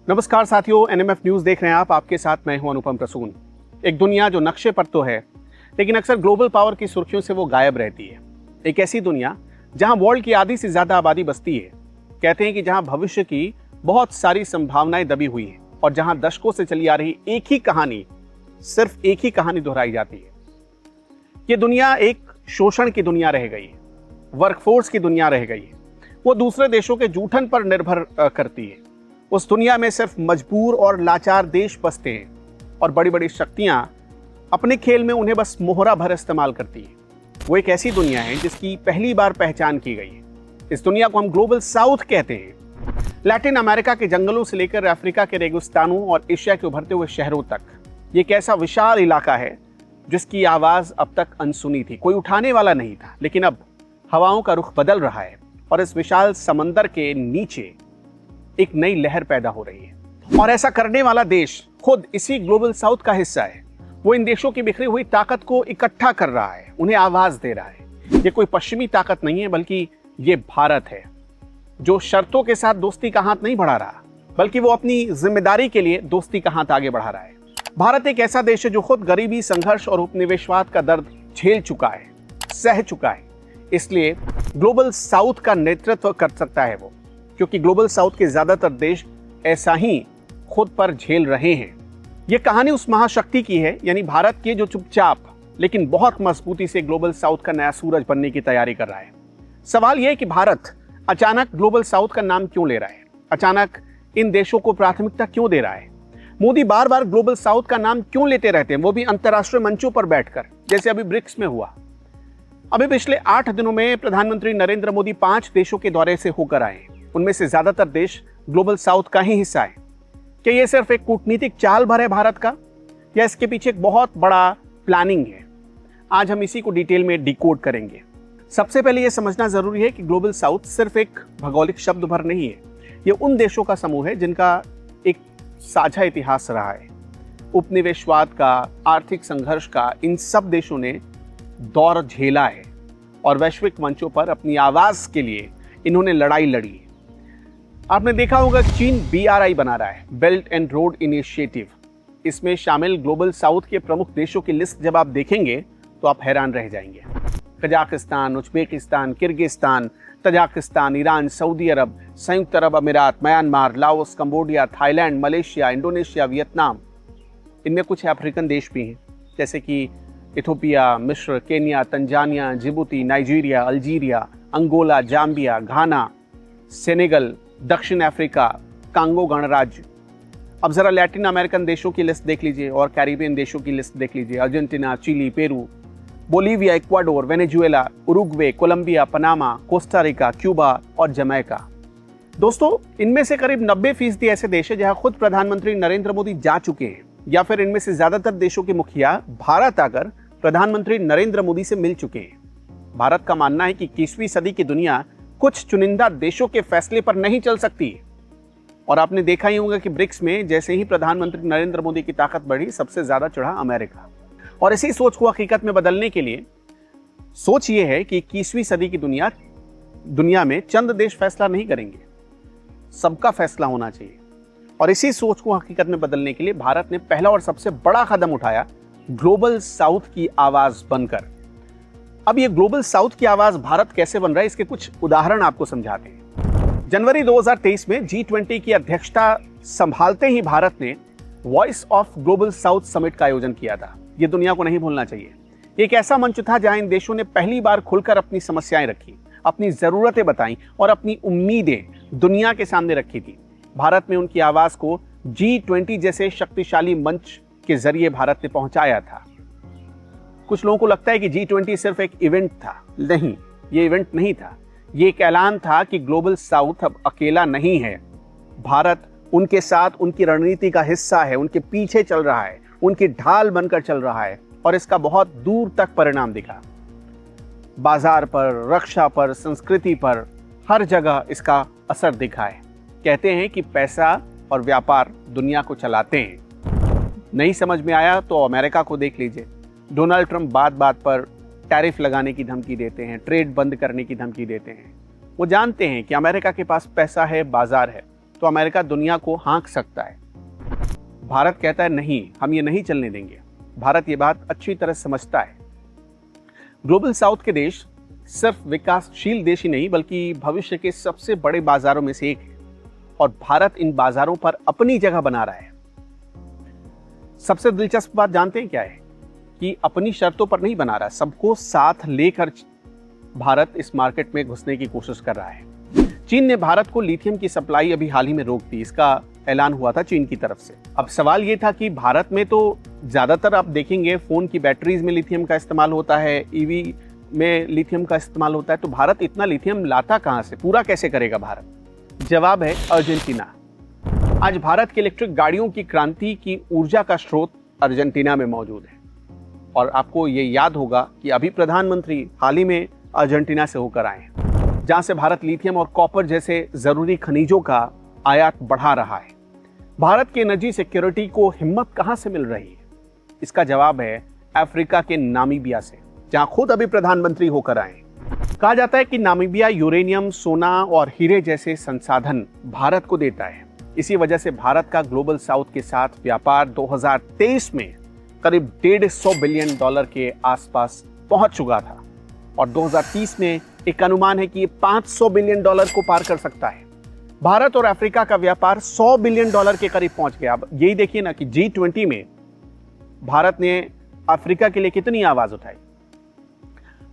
नमस्कार साथियों, NMF news देख रहे हैं आप। आपके साथ मैं हूं अनुपम प्रसून। एक दुनिया जो नक्शे पर तो है, लेकिन अक्सर ग्लोबल पावर की सुर्खियों से वो गायब रहती है। एक ऐसी दुनिया जहां वर्ल्ड की आधी से ज्यादा आबादी बसती है। कहते हैं कि जहां भविष्य की बहुत सारी संभावनाएं दबी हुई हैं और जहां दशकों से चली आ रही एक ही कहानी, सिर्फ एक ही कहानी दोहराई जाती है। ये दुनिया एक शोषण की दुनिया रह गई है, वर्कफोर्स की दुनिया रह गई है। वो दूसरे देशों के जूठन पर निर्भर करती है। उस दुनिया में सिर्फ मजबूर और लाचार देश बसते हैं और बड़ी बड़ी शक्तियां अपने खेल में उन्हें बस मोहरा भर इस्तेमाल करती है। वो एक ऐसी दुनिया है जिसकी पहली बार पहचान की गई है। इस दुनिया को हम ग्लोबल साउथ कहते हैं। लैटिन अमेरिका के जंगलों से लेकर अफ्रीका के रेगिस्तानों और एशिया के उभरते हुए शहरों तक ये एक ऐसा विशाल इलाका है जिसकी आवाज अब तक अनसुनी थी, कोई उठाने वाला नहीं था। लेकिन अब हवाओं का रुख बदल रहा है और इस विशाल समंदर के नीचे एक नई लहर पैदा हो रही है। और ऐसा करने वाला देश खुद इसी ग्लोबल साउथ का हिस्सा है। वो इन देशों की बिखरी हुई ताकत को इकट्ठा कर रहा है, उन्हें आवाज दे रहा है। ये कोई पश्चिमी ताकत नहीं है, बल्कि ये भारत है जो शर्तों के साथ दोस्ती का हाथ नहीं बढ़ा रहा, बल्कि वो अपनी जिम्मेदारी के लिए दोस्ती का हाथ आगे बढ़ा रहा है। भारत एक ऐसा देश है जो खुद गरीबी, संघर्ष और उपनिवेशवाद का दर्द झेल चुका है, सह चुका है। इसलिए ग्लोबल साउथ का नेतृत्व कर सकता है वो, क्योंकि ग्लोबल साउथ के ज्यादातर देश ऐसा ही खुद पर झेल रहे हैं। यह कहानी उस महाशक्ति की है, यानी भारत की, जो चुपचाप लेकिन बहुत मजबूती से ग्लोबल साउथ का नया सूरज बनने की तैयारी कर रहा है। सवाल यह है कि भारत अचानक ग्लोबल साउथ का नाम क्यों ले रहा है, अचानक इन देशों को प्राथमिकता क्यों दे रहा है। मोदी बार बार ग्लोबल साउथ का नाम क्यों लेते रहते हैं, वो भी अंतर्राष्ट्रीय मंचों पर बैठकर, जैसे अभी ब्रिक्स में हुआ। अभी पिछले 8 दिनों में प्रधानमंत्री नरेंद्र मोदी 5 देशों के दौरे से होकर आए। उनमें से ज्यादातर देश ग्लोबल साउथ का ही हिस्सा है। क्या यह सिर्फ एक कूटनीतिक चाल भर है भारत का, या इसके पीछे एक बहुत बड़ा प्लानिंग है? आज हम इसी को डिटेल में डिकोड करेंगे। सबसे पहले यह समझना जरूरी है कि ग्लोबल साउथ सिर्फ एक भौगोलिक शब्द भर नहीं है। यह उन देशों का समूह है जिनका एक साझा इतिहास रहा है। उपनिवेशवाद का, आर्थिक संघर्ष का इन सब देशों ने दौर झेला है और वैश्विक मंचों पर अपनी आवाज के लिए इन्होंने लड़ाई लड़ी है। आपने देखा होगा चीन BRI बना रहा है, बेल्ट एंड रोड इनिशिएटिव। इसमें शामिल ग्लोबल साउथ के प्रमुख देशों की लिस्ट जब आप देखेंगे तो आप हैरान रह जाएंगे। Kazakhstan, Uzbekistan, Kyrgyzstan, Tajikistan, Iran, Saudi Arab, संयुक्त अरब अमीरात, Myanmar, Laos, Cambodia, Thailand, Malaysia, Indonesia, Vietnam. इनमें कुछ अफ्रीकन देश भी हैं, जैसे कि इथोपिया, मिस्र, Kenya, Tanzania, Djibouti, Nigeria, Algeria, Angola, Zambia, Ghana, Senegal, दक्षिण अफ्रीका, कांगो गणराज्य। अब जरा लैटिन अमेरिकन देशों की लिस्ट देख लीजिए और कैरिबियन देशों की लिस्ट देख लीजिए। Argentina, Chile, Peru, Bolivia, Ecuador, Venezuela, Uruguay, Colombia, Panama, Costa Rica, Cuba और जमैका। दोस्तों, इनमें से करीब 90% ऐसे देश है जहां खुद प्रधानमंत्री नरेंद्र मोदी जा चुके हैं, या फिर इनमें से ज्यादातर देशों के मुखिया भारत आकर प्रधानमंत्री नरेंद्र मोदी से मिल चुके हैं। भारत का मानना है कि 21वीं सदी की दुनिया कुछ चुनिंदा देशों के फैसले पर नहीं चल सकती। और आपने देखा ही होगा कि ब्रिक्स में जैसे ही प्रधानमंत्री नरेंद्र मोदी की ताकत बढ़ी, सबसे ज्यादा चढ़ा अमेरिका। और इसी सोच को हकीकत में बदलने के लिए सोच ये है कि 21वीं सदी की दुनिया में चंद देश फैसला नहीं करेंगे, सबका फैसला होना चाहिए। और इसी सोच को हकीकत में बदलने के लिए भारत ने पहला और सबसे बड़ा कदम उठाया, ग्लोबल साउथ की आवाज बनकर। अब ये ग्लोबल साउथ की आवाज भारत कैसे बन रहा है, इसके कुछ उदाहरण आपको समझाते हैं। जनवरी 2023 में G20 की अध्यक्षता संभालते ही भारत ने voice of global south summit का आयोजन किया था। ये दुनिया को नहीं भूलना चाहिए। एक ऐसा मंच था जहां इन देशों ने पहली बार खुलकर अपनी समस्याएं रखी, अपनी जरूरतें बताई और अपनी उम्मीदें दुनिया के सामने रखी थी। भारत में उनकी आवाज को G20 जैसे शक्तिशाली मंच के जरिए भारत ने पहुंचाया था। कुछ लोगों को लगता है कि G20 सिर्फ एक इवेंट था। नहीं, ये इवेंट नहीं था, ये एक ऐलान था कि ग्लोबल साउथ अब अकेला नहीं है। भारत उनके साथ, उनकी रणनीति का हिस्सा है, उनके पीछे चल रहा है, उनकी ढाल बनकर चल रहा है। और इसका बहुत दूर तक परिणाम दिखा। बाजार पर, रक्षा पर, संस्कृति पर, हर जगह इसका असर दिखा है। कहते हैं कि पैसा और व्यापार दुनिया को चलाते हैं। नहीं समझ में आया तो अमेरिका को देख लीजिए। डोनाल्ड ट्रंप बात बात पर टैरिफ लगाने की धमकी देते हैं, ट्रेड बंद करने की धमकी देते हैं। वो जानते हैं कि अमेरिका के पास पैसा है, बाजार है, तो तो अमेरिका दुनिया को हाँक सकता है। भारत कहता है नहीं, हम ये नहीं चलने देंगे। भारत ये बात अच्छी तरह समझता है। ग्लोबल साउथ के देश सिर्फ विकासशील देश ही नहीं बल्कि भविष्य के सबसे बड़े बाजारों में से एक है और भारत इन बाजारों पर अपनी जगह बना रहा है। सबसे दिलचस्प बात जानते हैं क्या है कि अपनी शर्तों पर नहीं बना रहा, सबको साथ लेकर भारत इस मार्केट में घुसने की कोशिश कर रहा है। चीन ने भारत को लिथियम की सप्लाई अभी हाल ही में रोक दी, इसका ऐलान हुआ था चीन की तरफ से। अब सवाल ये था कि भारत में तो ज्यादातर आप देखेंगे फोन की बैटरीज में लिथियम का इस्तेमाल होता है, ईवी में लिथियम का इस्तेमाल होता है, तो भारत इतना लिथियम लाता कहां से, पूरा कैसे करेगा भारत? जवाब है अर्जेंटीना। आज भारत की इलेक्ट्रिक गाड़ियों की क्रांति की ऊर्जा का स्रोत अर्जेंटीना में मौजूद है। और आपको ये याद होगा कि अभी प्रधानमंत्री हाल ही में अर्जेंटीना से होकर आए हैं, जहां से भारत लिथियम और कॉपर जैसे जरूरी खनिजों का आयात बढ़ा रहा है। भारत की एनर्जी सिक्योरिटी को हिम्मत कहां से मिल रही है? इसका जवाब है अफ्रीका के नामीबिया से, जहां खुद अभी प्रधानमंत्री होकर आए। कहा जाता है कि नामीबिया यूरेनियम, सोना और हीरे जैसे संसाधन भारत को देता है। इसी वजह से भारत का ग्लोबल साउथ के साथ व्यापार 2023 में करीब $150 बिलियन के आसपास पहुंच चुका था और 2030 में एक अनुमान है कि ये $500 बिलियन को पार कर सकता है। भारत और अफ्रीका का व्यापार $100 बिलियन के करीब पहुंच गया। अब यही देखिए ना कि G20 में भारत ने अफ्रीका के लिए कितनी आवाज उठाई।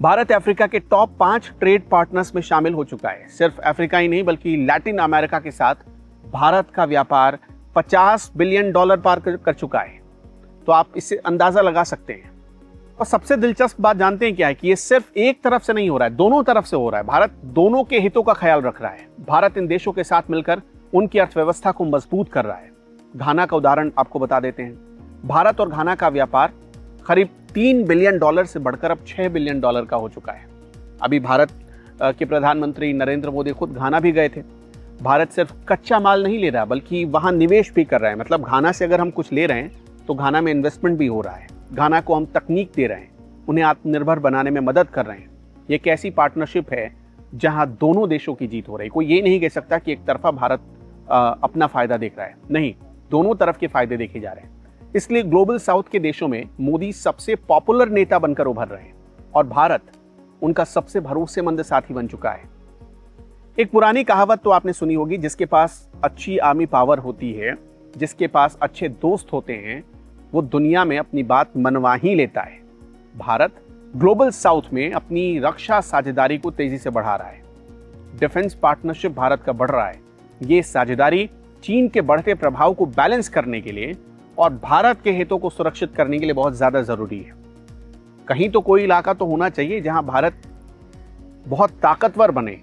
भारत अफ्रीका के टॉप 5 ट्रेड पार्टनर्स में शामिल हो चुका है। सिर्फ अफ्रीका ही नहीं बल्कि लैटिन अमेरिका के साथ भारत का व्यापार $50 बिलियन पार कर चुका है। तो आप इससे अंदाजा लगा सकते हैं। और सबसे दिलचस्प बात जानते हैं क्या है कि ये सिर्फ एक तरफ से नहीं हो रहा है, दोनों तरफ से हो रहा है। भारत दोनों के हितों का ख्याल रख रहा है। भारत इन देशों के साथ मिलकर उनकी अर्थव्यवस्था को मजबूत कर रहा है। घाना का उदाहरण आपको बता देते हैं। भारत और घाना का व्यापार करीब $3 बिलियन से बढ़कर अब $6 बिलियन का हो चुका है। अभी भारत के प्रधानमंत्री नरेंद्र मोदी खुद घाना भी गए थे। भारत सिर्फ कच्चा माल नहीं ले रहा बल्कि वहां निवेश भी कर रहा है। मतलब घाना से अगर हम कुछ ले रहे हैं तो घाना में इन्वेस्टमेंट भी हो रहा है। घाना को हम तकनीक दे रहे हैं, उन्हें आत्मनिर्भर बनाने में मदद कर रहे हैं। ये एक ऐसी पार्टनरशिप है जहां दोनों देशों की जीत हो रही है। कोई ये नहीं कह सकता कि एक तरफा भारत अपना फायदा देख रहा है, नहीं, दोनों तरफ के फायदे देखे जा रहे हैं। इसलिए ग्लोबल साउथ के देशों में मोदी सबसे पॉपुलर नेता बनकर उभर रहे हैं और भारत उनका सबसे भरोसेमंद साथी बन चुका है। एक पुरानी कहावत तो आपने सुनी होगी, जिसके पास अच्छी आर्मी पावर होती है, जिसके पास अच्छे दोस्त होते हैं, वो दुनिया में अपनी बात मनवा ही लेता है। भारत ग्लोबल साउथ में अपनी रक्षा साझेदारी को तेजी से बढ़ा रहा है। डिफेंस पार्टनरशिप भारत का बढ़ रहा है। ये साझेदारी चीन के बढ़ते प्रभाव को बैलेंस करने के लिए और भारत के हितों को सुरक्षित करने के लिए बहुत ज्यादा जरूरी है। कहीं तो कोई इलाका तो होना चाहिए जहां भारत बहुत ताकतवर बने,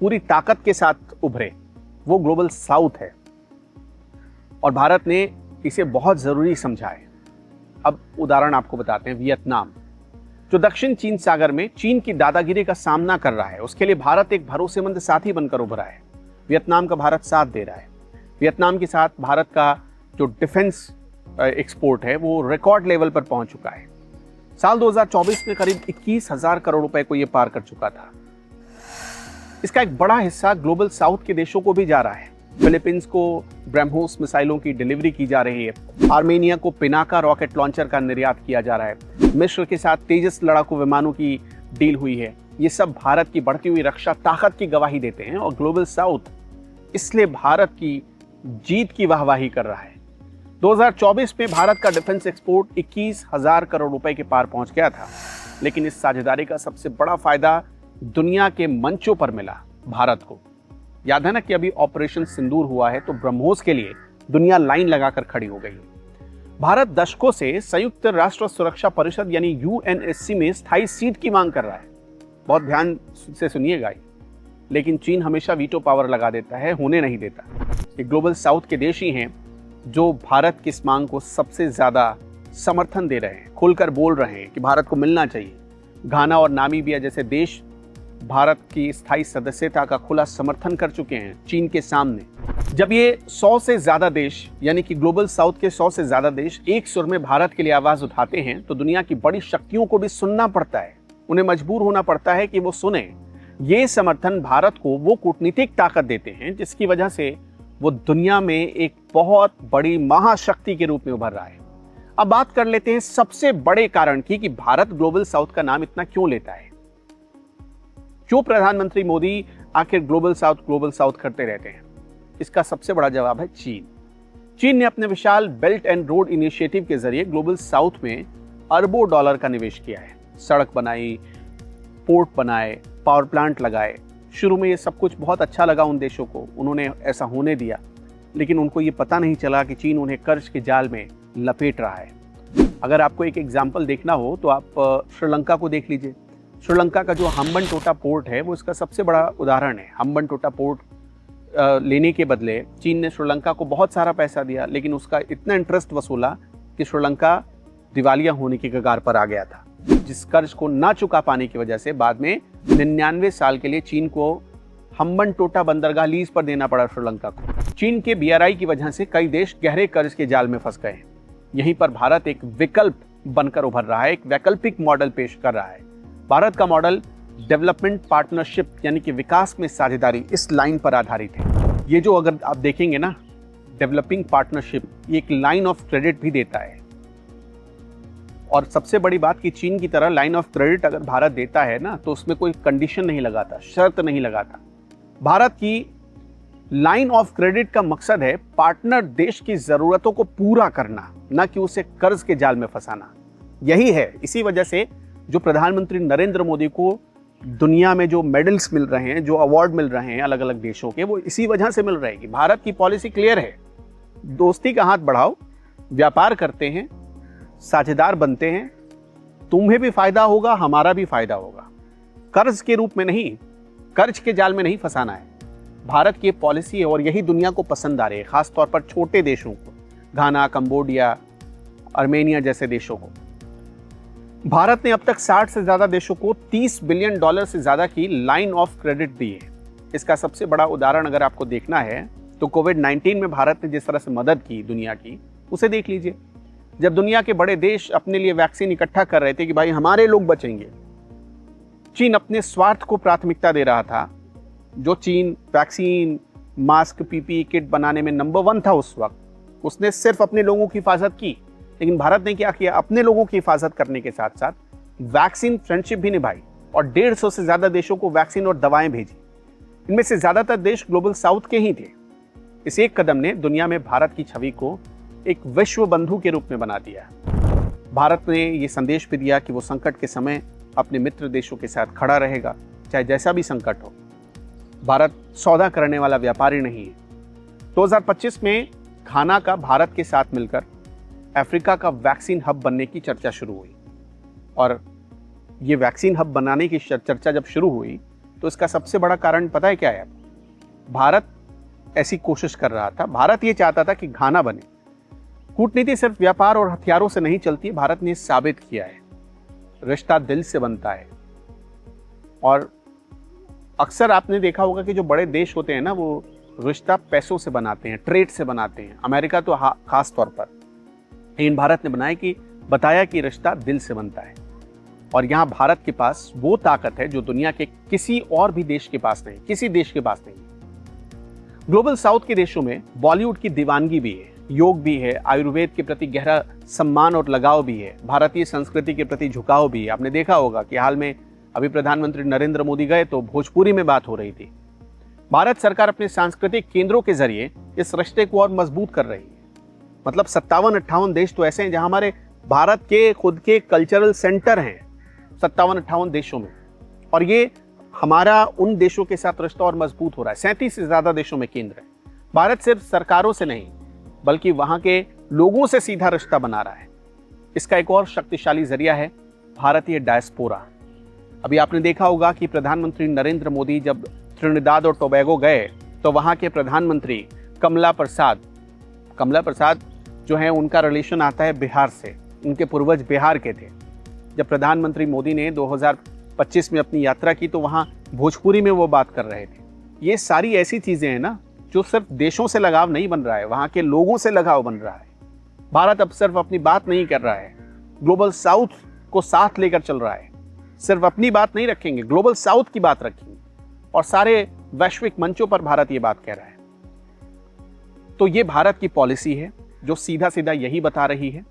पूरी ताकत के साथ उभरे, वो ग्लोबल साउथ है और भारत ने इसे बहुत जरूरी समझा है। अब उदाहरण आपको बताते हैं। वियतनाम, जो दक्षिण चीन सागर में चीन की दादागिरी का सामना कर रहा है, उसके लिए भारत एक भरोसेमंद साथी बनकर उभरा है। वियतनाम का भारत साथ दे रहा है। वियतनाम के साथ भारत का जो डिफेंस एक्सपोर्ट है वो रिकॉर्ड लेवल पर पहुंच चुका है। साल 2024 में करीब 21,000 करोड़ रुपए को ये पार कर चुका था। इसका एक बड़ा हिस्सा ग्लोबल साउथ के देशों को भी जा रहा है। फिलीपींस को ब्रह्मोस मिसाइलों की डिलीवरी की जा रही है। आर्मेनिया को पिनाका रॉकेट लॉन्चर का निर्यात किया जा रहा है। मिस्र के साथ तेजस लड़ाकू विमानों की डील हुई है। ये सब भारत की बढ़ती हुई रक्षा ताकत की गवाही देते हैं और ग्लोबल साउथ इसलिए भारत की जीत की वाहवाही कर रहा है। 2024 में भारत का डिफेंस एक्सपोर्ट 21,000 करोड़ रुपए के पार पहुंच गया था, लेकिन इस साझेदारी का सबसे बड़ा फायदा दुनिया के मंचों पर मिला भारत को। याद है ना कि अभी ऑपरेशन सिंदूर हुआ है तो ब्रह्मोस के लिए दुनिया लाइन लगाकर खड़ी हो गई है। भारत दशकों से संयुक्त राष्ट्र सुरक्षा परिषद यानी यूएनएससी में स्थायी सीट की मांग कर रहा है। बहुत ध्यान से सुनिएगा, लेकिन चीन हमेशा वीटो पावर लगा देता है, होने नहीं देता। ये ग्लोबल साउथ के देश ही हैं जो भारत की इस मांग को सबसे ज्यादा समर्थन दे रहे हैं, खुलकर बोल रहे हैं कि भारत को मिलना चाहिए। घाना और नामीबिया जैसे देश भारत की स्थायी सदस्यता का खुला समर्थन कर चुके हैं चीन के सामने। जब ये 100 से ज्यादा देश यानी कि ग्लोबल साउथ के 100 से ज्यादा देश एक सुर में भारत के लिए आवाज उठाते हैं तो दुनिया की बड़ी शक्तियों को भी सुनना पड़ता है, उन्हें मजबूर होना पड़ता है कि वो सुने। ये समर्थन भारत को वो कूटनीतिक ताकत देते हैं जिसकी वजह से वो दुनिया में एक बहुत बड़ी महाशक्ति के रूप में उभर रहा है। अब बात कर लेते हैं सबसे बड़े कारण की कि भारत ग्लोबल साउथ का नाम इतना क्यों लेता है। क्यों प्रधानमंत्री मोदी आखिर ग्लोबल साउथ करते रहते हैं? इसका सबसे बड़ा जवाब है चीन। चीन ने अपने विशाल बेल्ट एंड रोड इनिशिएटिव के जरिए ग्लोबल साउथ में अरबों डॉलर का निवेश किया है। सड़क बनाई, पोर्ट बनाए, पावर प्लांट लगाए। शुरू में ये सब कुछ बहुत अच्छा लगा उन देशों को, उन्होंने ऐसा होने दिया, लेकिन उनको ये पता नहीं चला कि चीन उन्हें कर्ज के जाल में लपेट रहा है। अगर आपको एक एग्जाम्पल देखना हो तो आप श्रीलंका को देख लीजिए। श्रीलंका का जो हम्बनटोटा पोर्ट है वो इसका सबसे बड़ा उदाहरण है। हम्बनटोटा पोर्ट लेने के बदले चीन ने श्रीलंका को बहुत सारा पैसा दिया, लेकिन उसका इतना इंटरेस्ट वसूला कि श्रीलंका दिवालिया होने की कगार पर आ गया था। जिस कर्ज को ना चुका पाने की वजह से बाद में 99 साल के लिए चीन को हम्बनटोटा बंदरगाह लीज पर देना पड़ा श्रीलंका को। चीन के BRI की वजह से कई देश गहरे कर्ज के जाल में फंस गए। यहीं पर भारत एक विकल्प बनकर उभर रहा है, एक वैकल्पिक मॉडल पेश कर रहा है। भारत का मॉडल डेवलपमेंट पार्टनरशिप यानी कि विकास में साझेदारी, इस लाइन पर आधारित है। ये जो अगर आप देखेंगे ना, डेवलपिंग पार्टनरशिप, ये एक लाइन ऑफ क्रेडिट भी देता है। और सबसे बड़ी बात कि चीन की तरह लाइन ऑफ क्रेडिट अगर भारत देता है ना, तो उसमें कोई कंडीशन नहीं लगाता, शर्त नहीं लगाता। भारत की लाइन ऑफ क्रेडिट का मकसद है पार्टनर देश की जरूरतों को पूरा करना, ना कि उसे कर्ज के जाल में फंसाना। यही है, इसी वजह से जो प्रधानमंत्री नरेंद्र मोदी को दुनिया में जो मेडल्स मिल रहे हैं, जो अवार्ड मिल रहे हैं अलग अलग देशों के, वो इसी वजह से मिल रहे हैं कि भारत की पॉलिसी क्लियर है। दोस्ती का हाथ बढ़ाओ, व्यापार करते हैं, साझेदार बनते हैं, तुम्हें भी फायदा होगा, हमारा भी फायदा होगा। कर्ज के रूप में नहीं, कर्ज के जाल में नहीं फंसाना है। भारत की पॉलिसी है और यही दुनिया को पसंद आ रही है, खासतौर पर छोटे देशों को, घाना, कंबोडिया, आर्मेनिया जैसे देशों को। भारत ने अब तक 60 से ज्यादा देशों को $30 बिलियन से ज्यादा की लाइन ऑफ क्रेडिट दी है। इसका सबसे बड़ा उदाहरण अगर आपको देखना है तो कोविड-19 में भारत ने जिस तरह से मदद की दुनिया की, उसे देख लीजिए। जब दुनिया के बड़े देश अपने लिए वैक्सीन इकट्ठा कर रहे थे कि भाई हमारे लोग बचेंगे, चीन अपने स्वार्थ को प्राथमिकता दे रहा था। जो चीन वैक्सीन, मास्क, PPE किट बनाने में नंबर 1 था उस वक्त, उसने सिर्फ अपने लोगों की हिफाजत की। लेकिन भारत ने क्या किया? अपने लोगों की हिफाजत करने के साथ साथ वैक्सीन फ्रेंडशिप भी निभाई और 150 से ज्यादा देशों को वैक्सीन और दवाएं भेजी। इनमें से ज्यादातर देश ग्लोबल साउथ के ही थे। इस एक कदम ने दुनिया में भारत की छवि को एक विश्व बंधु के रूप में बना दिया। भारत ने ये संदेश भी दिया कि वो संकट के समय अपने मित्र देशों के साथ खड़ा रहेगा, चाहे जैसा भी संकट हो। भारत सौदा करने वाला व्यापारी नहीं है। 2025 में घाना का भारत के साथ मिलकर अफ्रीका का वैक्सीन हब बनने की चर्चा शुरू हुई। और ये वैक्सीन हब बनाने की चर्चा जब शुरू हुई तो इसका सबसे बड़ा कारण पता है क्या है? भारत ऐसी कोशिश कर रहा था। भारत ये चाहता था कि घाना बने। कूटनीति सिर्फ व्यापार और हथियारों से नहीं चलती। भारत ने साबित किया है, रिश्ता दिल से बनता है। और अक्सर आपने देखा होगा कि जो बड़े देश होते हैं ना, वो रिश्ता पैसों से बनाते हैं, ट्रेड से बनाते हैं। अमेरिका तो खास तौर पर। लेकिन भारत ने बताया कि रिश्ता दिल से बनता है। और यहाँ भारत के पास वो ताकत है जो दुनिया के किसी और भी देश के पास नहीं, किसी देश के पास नहीं। ग्लोबल साउथ के देशों में बॉलीवुड की दीवानगी भी है, योग भी है, आयुर्वेद के प्रति गहरा सम्मान और लगाव भी है, भारतीय संस्कृति के प्रति झुकाव भी है। आपने देखा होगा कि हाल में अभी प्रधानमंत्री नरेंद्र मोदी गए तो भोजपुरी में बात हो रही थी। भारत सरकार अपने सांस्कृतिक केंद्रों के जरिए इस रिश्ते को और मजबूत कर रही है। मतलब 57-58 देश तो ऐसे हैं जहां हमारे भारत के खुद के कल्चरल सेंटर हैं 57-58 देशों में। और ये हमारा उन देशों के साथ रिश्ता और मजबूत हो रहा है। 37 से ज्यादा देशों में केंद्र है। भारत सिर्फ सरकारों से नहीं बल्कि वहां के लोगों से सीधा रिश्ता बना रहा है। इसका एक और शक्तिशाली जरिया है भारतीय डायस्पोरा। अभी आपने देखा होगा कि प्रधानमंत्री नरेंद्र मोदी जब त्रिनिदाद और टोबैगो गए तो वहां के प्रधानमंत्री कमला प्रसाद जो है, उनका रिलेशन आता है बिहार से। उनके पूर्वज बिहार के थे। जब प्रधानमंत्री मोदी ने 2025 में अपनी यात्रा की तो वहां भोजपुरी में वो बात कर रहे थे। ये सारी ऐसी चीजें हैं ना जो सिर्फ देशों से लगाव नहीं बन रहा है, वहां के लोगों से लगाव बन रहा है। भारत अब सिर्फ अपनी बात नहीं कर रहा है, ग्लोबल साउथ को साथ लेकर चल रहा है। सिर्फ अपनी बात नहीं रखेंगे, ग्लोबल साउथ की बात रखेंगे। और सारे वैश्विक मंचों पर भारत ये बात कह रहा है। तो ये भारत की पॉलिसी है जो सीधा सीधा यही बता रही है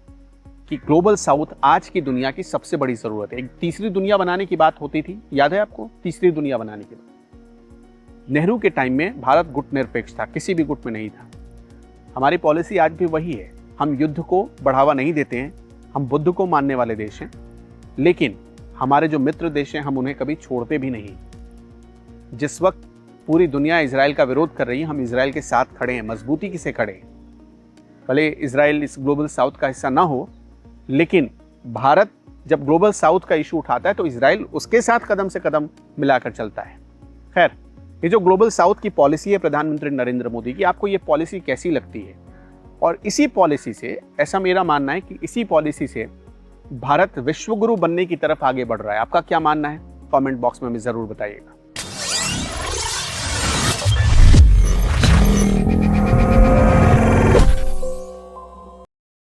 कि ग्लोबल साउथ आज की दुनिया की सबसे बड़ी जरूरत है। एक तीसरी दुनिया बनाने की बात होती थी, याद है आपको? तीसरी दुनिया बनाने की बात। नेहरू के टाइम में भारत गुट निरपेक्ष था, किसी भी गुट में नहीं था। हमारी पॉलिसी आज भी वही है। हम युद्ध को बढ़ावा नहीं देते हैं, हम बुद्ध को मानने वाले देश हैं, लेकिन हमारे जो मित्र देश हैं हम उन्हें कभी छोड़ते भी नहीं। जिस वक्त पूरी दुनिया इजराइल का विरोध कर रही है, हम इजराइल के साथ खड़े हैं, मजबूती से खड़े हैं। भले इजराइल इस ग्लोबल साउथ का हिस्सा ना हो, लेकिन भारत जब ग्लोबल साउथ का इशू उठाता है तो इजराइल उसके साथ कदम से कदम मिलाकर चलता है। खैर, ये जो ग्लोबल साउथ की पॉलिसी है प्रधानमंत्री नरेंद्र मोदी की, आपको ये पॉलिसी कैसी लगती है? और इसी पॉलिसी से, ऐसा मेरा मानना है कि इसी पॉलिसी से भारत विश्वगुरु बनने की तरफ आगे बढ़ रहा है। आपका क्या मानना है? कमेंट बॉक्स में हमें जरूर बताइएगा।